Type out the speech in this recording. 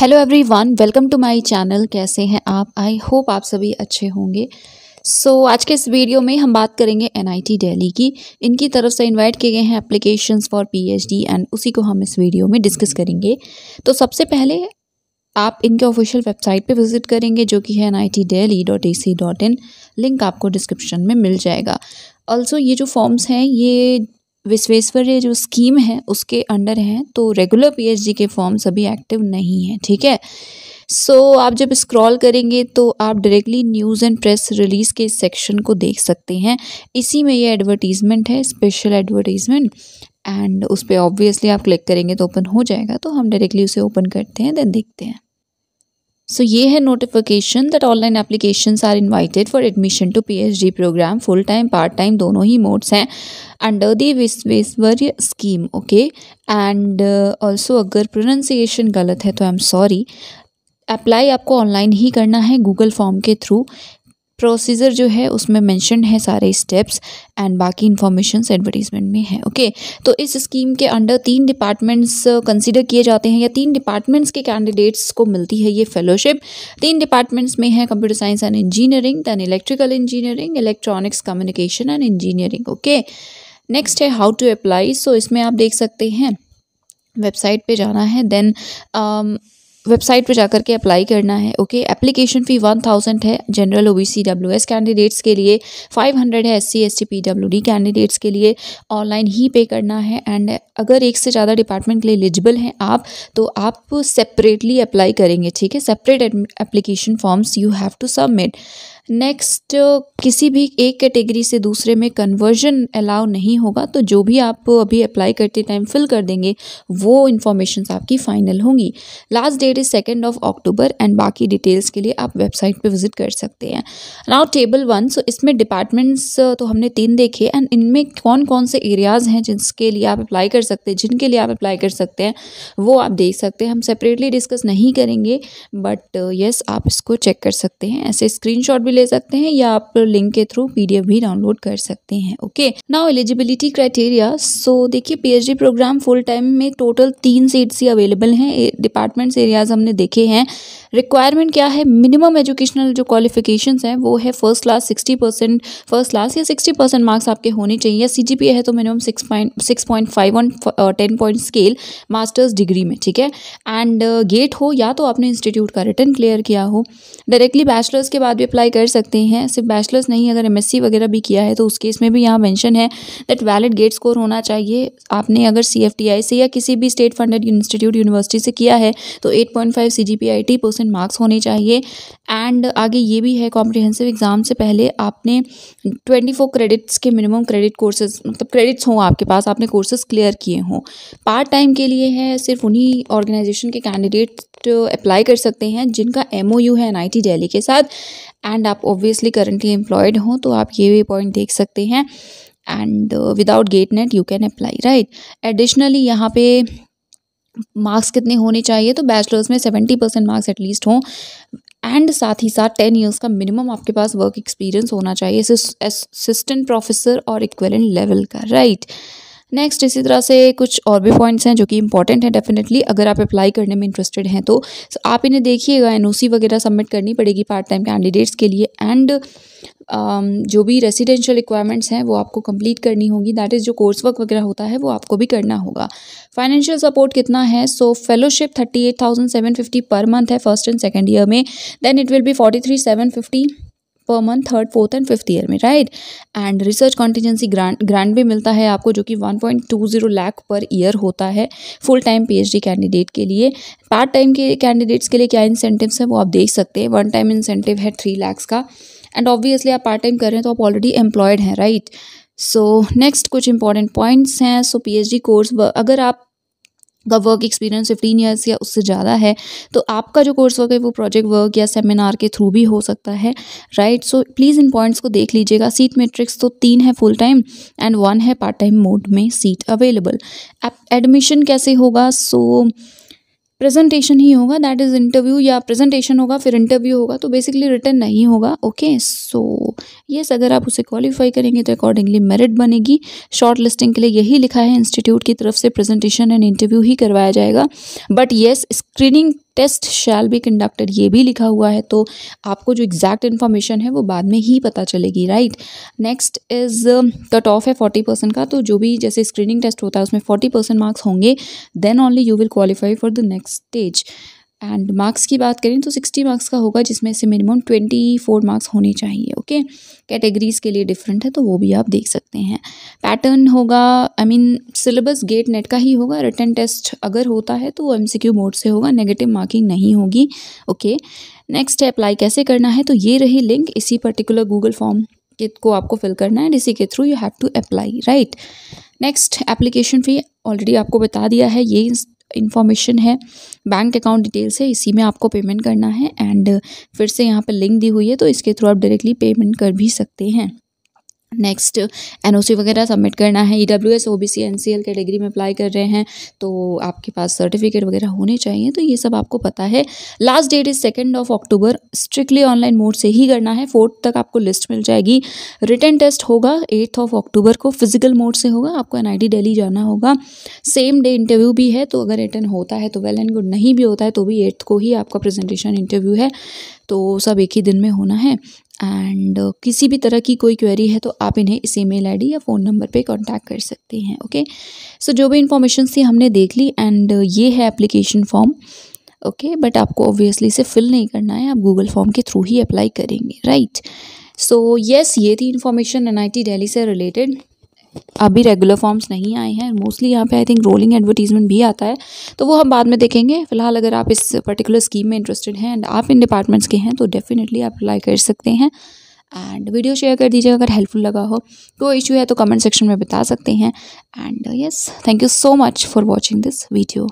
Hello everyone, welcome to my channel. कैसे हैं आप? आई होप आप सभी अच्छे होंगे। आज के इस वीडियो में हम बात करेंगे एनआईटी दिल्ली की। इनकी तरफ से इनवाइट किए गए हैं एप्लीकेशंस फॉर पीएचडी एंड उसी को हम इस वीडियो में डिस्कस करेंगे। तो सबसे पहले आप इनके ऑफिशियल वेबसाइट पे विजिट करेंगे जो कि है nitdelhi.ac.in। लिंक आपको डिस्क्रिप्शन में मिल जाएगा। ऑल्सो ये जो फॉर्म्स हैं ये विश्वेश्वरैया जो स्कीम है उसके अंडर हैं, तो रेगुलर पीएचडी के फॉर्म्स अभी एक्टिव नहीं हैं, ठीक है। आप जब स्क्रॉल करेंगे तो आप directly news and press release के सेक्शन को देख सकते हैं। इसी में ये एडवर्टीज़मेंट है, स्पेशल एडवर्टीज़मेंट, एंड उस पर ऑब्वियसली आप क्लिक करेंगे तो ओपन हो जाएगा। तो हम डायरेक्टली उसे ओपन करते हैं, देन देखते हैं। ये है notification that online applications are invited for admission to PhD programme, full time part time दोनों ही मोड्स हैं under the Visvesvaraya scheme, okay. And also अगर प्रोनाउंसिएशन गलत है तो आई एम सॉरी। अप्लाई आपको ऑनलाइन ही करना है गूगल फॉर्म के थ्रू। प्रोसीजर जो है उसमें मेंशन है सारे स्टेप्स एंड बाकी इन्फॉर्मेशंस एडवर्टीजमेंट में है, ओके। तो इस स्कीम के अंडर 3 डिपार्टमेंट्स कंसीडर किए जाते हैं या 3 डिपार्टमेंट्स के कैंडिडेट्स को मिलती है ये फेलोशिप। 3 डिपार्टमेंट्स में है computer science and engineering, then electrical engineering, electronics communication and engineering, okay. Next है हाउ टू अप्लाई। इसमें आप देख सकते हैं वेबसाइट पे जाना है, देन वेबसाइट पे जाकर के अप्लाई करना है, ओके। एप्लीकेशन फ़ी 1000 है जनरल ओबीसी डब्ल्यूएस कैंडिडेट्स के लिए, 500 है एससी एसटी पीडब्ल्यूडी कैंडिडेट्स के लिए। ऑनलाइन ही पे करना है एंड अगर एक से ज़्यादा डिपार्टमेंट के लिए एलिजिबल हैं आप तो आप सेपरेटली अप्लाई करेंगे, ठीक है। Separate application forms you have to submit. Next, किसी भी एक कैटेगरी से दूसरे में कन्वर्जन अलाउ नहीं होगा, तो जो भी आप अभी अप्लाई करते टाइम फिल कर देंगे वो इन्फॉर्मेशंस आपकी फाइनल होंगी। Last that is 2 October and बाकी डिटेल्स के लिए आप वेबसाइट पे विजिट कर सकते हैं। नाउ टेबल 1, इसमें डिपार्टमेंट्स तो हमने 3 देखे एंड इनमें कौन कौन से एरियाज़ हैं जिनके लिए आप अप्लाई कर सकते हैं, जिनके लिए आप अप्लाई कर सकते हैं वो आप देख सकते हैं। हम सेपरेटली डिस्कस नहीं करेंगे बट येस आप इसको चेक कर सकते हैं। ऐसे स्क्रीनशॉट भी ले सकते हैं या आप लिंक के थ्रू पीडीएफ भी डाउनलोड कर सकते हैं, ओके। Now eligibility criteria. देखिए पीएचडी प्रोग्राम फुल टाइम में टोटल 3 सीट्स ही अवेलेबल हैं। डिपार्टमेंट्स एरियाज हमने देखे हैं। रिक्वायरमेंट क्या है? मिनिमम एजुकेशनल जो क्वालिफिकेशंस हैं वो है फर्स्ट क्लास 60%, फर्स्ट क्लास या 60% मार्क्स आपके होने चाहिए। सीजीपीए है तो minimum 6.5 on 10 point scale masters degree में, ठीक है। एंड गेट हो या तो आपने इंस्टीट्यूट का रिटन क्लियर किया हो। डायरेक्टली बैचलर्स के बाद भी अप्लाई कर सकते हैं, सिर्फ बैचलर्स नहीं, अगर एमएससी वगैरह भी किया है तो उस केस में भी यहाँ मेंशन है दैट वैलिड गेट स्कोर होना चाहिए। आपने अगर सीएफटीआई से या किसी भी स्टेट फंडेड इंस्टीट्यूट यूनिवर्सिटी से किया है तो 8.5 सीजीपीए 80% मार्क्स होने चाहिए। एंड आगे ये भी है कॉम्प्रिहेंसिव एग्जाम से पहले आपने 24 क्रेडिट्स के मिनिमम क्रेडिट कोर्सेज, मतलब क्रेडिट्स हों आपके पास, आपने कोर्सेज क्लियर किए हों। पार्ट टाइम के लिए है, सिर्फ उन्हीं ऑर्गेनाइजेशन के कैंडिडेट अप्लाई कर सकते हैं जिनका एमओयू है एनआईटी दिल्ली के साथ एंड आप ऑब्वियसली करंटली एम्प्लॉयड हो तो आप ये पॉइंट देख सकते हैं। And without GATE NET you can apply, right. Additionally यहाँ पे मार्क्स कितने होने चाहिए? तो बैचलर्स में 70% मार्क्स एटलीस्ट हों एंड साथ ही साथ 10 ईयर्स का मिनिमम आपके पास वर्क एक्सपीरियंस होना चाहिए, असिस्टेंट प्रोफेसर और इक्विवेलेंट लेवल का, राइट। नेक्स्ट, इसी तरह से कुछ और भी पॉइंट्स हैं जो कि इंपॉर्टेंट है डेफिनेटली अगर आप अप्लाई करने में इंटरेस्टेड हैं तो आप इन्हें देखिएगा। एनओसी वगैरह सबमिट करनी पड़ेगी पार्ट टाइम कैंडिडेट्स के लिए एंड जो भी रेसिडेंशियल रिक्वायरमेंट्स हैं वो आपको कंप्लीट करनी होगी, दैट इज़ जो कोर्स वर्क वगैरह होता है वो आपको भी करना होगा। फाइनेंशियल सपोर्ट कितना है? फेलोशिप 38,750 पर मंथ है फर्स्ट एंड सेकेंड ईयर में, then it will be 43,750 per month third fourth and fifth year में, right. And research contingency grant भी मिलता है आपको जो कि 1.20 लाख पर ईयर होता है फुल टाइम पीएचडी कैंडिडेट के लिए। पार्ट टाइम के कैंडिडेट्स के लिए क्या इंसेंटिव्स हैं वो आप देख सकते हैं। 1 टाइम इंसेंटिव है 3 लाख का एंड ऑब्वियसली आप पार्ट टाइम कर रहे हैं तो आप ऑलरेडी एम्प्लॉयड हैं, राइट। नेक्स्ट कुछ इंपॉर्टेंट पॉइंट्स हैं। पीएचडी कोर्स अगर आप का वर्क एक्सपीरियंस 15 ईयर्स या उससे ज़्यादा है तो आपका जो कोर्स वर्क है वो प्रोजेक्ट वर्क या सेमिनार के थ्रू भी हो सकता है, राइट। प्लीज़ इन पॉइंट्स को देख लीजिएगा। सीट मैट्रिक्स तो 3 है फुल टाइम एंड 1 है पार्ट टाइम मोड में सीट अवेलेबल। एडमिशन कैसे होगा? प्रेजेंटेशन ही होगा, दैट इज़ इंटरव्यू या प्रेजेंटेशन होगा फिर इंटरव्यू होगा, तो बेसिकली रिटन नहीं होगा, ओके। यस, अगर आप उसे क्वालिफाई करेंगे तो अकॉर्डिंगली मेरिट बनेगी। शॉर्ट लिस्टिंग के लिए यही लिखा है इंस्टीट्यूट की तरफ से प्रेजेंटेशन एंड इंटरव्यू ही करवाया जाएगा, but yes screening test shall be conducted ये भी लिखा हुआ है, तो आपको जो एग्जैक्ट इन्फॉर्मेशन है वो बाद में ही पता चलेगी, right. Next is cut off है 40% का, तो जो भी जैसे स्क्रीनिंग टेस्ट होता है उसमें 40% मार्क्स होंगे, then only you will qualify for the next stage. And marks की बात करें तो 60 मार्क्स का होगा, जिसमें से मिनिमम 24 मार्क्स होने चाहिए, ओके। कैटेगरीज के लिए डिफरेंट है, तो वो भी आप देख सकते हैं। पैटर्न होगा, सिलेबस गेट नेट का ही होगा। रिटन टेस्ट अगर होता है तो वो MCQ मोड से होगा, नेगेटिव मार्किंग नहीं होगी, ओके। नेक्स्ट है अप्लाई कैसे करना है, तो ये रही लिंक, इसी पर्टिकुलर गूगल फॉर्म को आपको फिल करना है, इसी के through you have to apply, right. Next application fee already आपको बता दिया है, ये इन्फॉर्मेशन है। बैंक अकाउंट डिटेल्स है, इसी में आपको पेमेंट करना है। एंड फिर से यहाँ पर लिंक दी हुई है, तो इसके थ्रू आप डायरेक्टली पेमेंट कर भी सकते हैं। नेक्स्ट NOC वगैरह सबमिट करना है। EWS OBC NCL कैटेगरी में अप्लाई कर रहे हैं तो आपके पास सर्टिफिकेट वगैरह होने चाहिए, तो ये सब आपको पता है। Last that is 2 October, strictly online mode से ही करना है। 4 तक आपको लिस्ट मिल जाएगी। रिटन टेस्ट होगा 8 अक्टूबर को, फिजिकल मोड से होगा, आपको NIT दिल्ली जाना होगा। सेम डे इंटरव्यू भी है, तो अगर रिटन होता है तो वेल एंड गुड, नहीं भी होता है तो भी 8 को ही आपका प्रेजेंटेशन इंटरव्यू है, तो सब एक ही दिन में होना है। एंड किसी भी तरह की कोई क्वेरी है तो आप इन्हें इस ईमेल आईडी या फ़ोन नंबर पे कांटेक्ट कर सकते हैं, ओके। सो जो भी इन्फॉर्मेशन थी हमने देख ली, एंड ये है एप्लीकेशन फॉर्म, ओके। बट आपको ऑब्वियसली इसे फिल नहीं करना है, आप गूगल फॉर्म के थ्रू ही अप्लाई करेंगे, राइट। सो यस, ये थी इन्फॉर्मेशन NIT दिल्ली से रिलेटेड। अभी रेगुलर फॉर्म्स नहीं आए हैं, मोस्टली यहाँ पे आई थिंक रोलिंग एडवर्टीजमेंट भी आता है, तो वो हम बाद में देखेंगे। फिलहाल अगर आप इस पर्टिकुलर स्कीम में इंटरेस्टेड हैं एंड आप इन डिपार्टमेंट्स के हैं तो डेफिनेटली आप अप्लाई कर सकते हैं। एंड वीडियो शेयर कर दीजिएगा अगर हेल्पफुल लगा हो। कोई इशू है तो कमेंट सेक्शन में बता सकते हैं। And yes, thank you so much for watching this video.